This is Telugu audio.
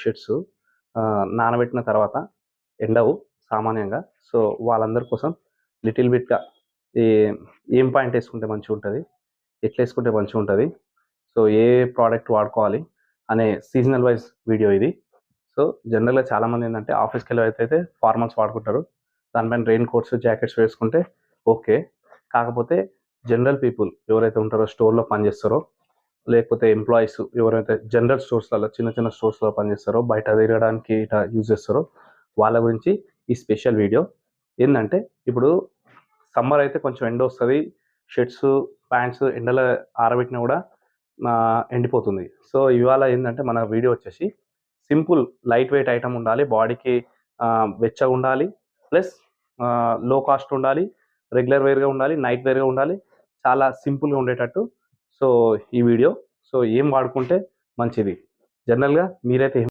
షర్ట్స్ నానబెట్టిన తర్వాత ఎండవు సామాన్యంగా. సో, వాళ్ళందరి కోసం లిటిల్ బిట్‌గా ఈ ఏం పాయింట్ ఏసుకుంటే మంచిగుంటది, ఎట్లేసుకుంటే మంచిగుంటది, సో, ఏ ప్రోడక్ట్ వాడుకోవాలి అనే సీజనల్ వైస్ వీడియో ఇది. సో, జనరల్‌గా చాలామందేందంటే ఆఫీస్‌కెళ్ళేవైతే ఫార్మల్స్ వాడుకుంటారు. దానిపైన రెయిన్ కోట్స్, జాకెట్స్ వేసుకుంటే ఓకే. కాకపోతే జనరల్ పీపుల్ ఎవరైతే ఉంటారో స్టోర్‌లో పనిచేస్తారో, లేకపోతే ఎంప్లాయీస్ ఎవరైతే జనరల్ స్టోర్స్‌లలో చిన్న చిన్న స్టోర్స్‌లో పనిచేస్తారో, బయట తిరగడానికి ఇట్లా యూజ్ చేస్తారో వాళ్ళ గురించి ఈ స్పెషల్ వీడియో. ఏందంటే ఇప్పుడు సమ్మర్ అయితే కొంచెం ఎండొస్తది. షర్ట్స్, ప్యాంట్స్ ఎండలో ఆరబెట్టినా గూడా ఎండిపోతుంది. సో, ఇవాళ ఏందంటే మన వీడియో వచ్చేసి సింపుల్ లైట్ వెయిట్ ఐటెమ్ ఉండాలి. బాడీకి వెచ్చగుండాలి. ప్లస్ లో కాస్ట్ ఉండాలి. రెగ్యులర్ వేర్‌గా ఉండాలి. నైట్ వేర్‌గా ఉండాలి. చాలా సింపుల్‌గా ఉండేటట్టు సో, ఈ వీడియో. సో, ఏం వాడుకుంటే మంచిది? జనరల్‌గా మీరైతే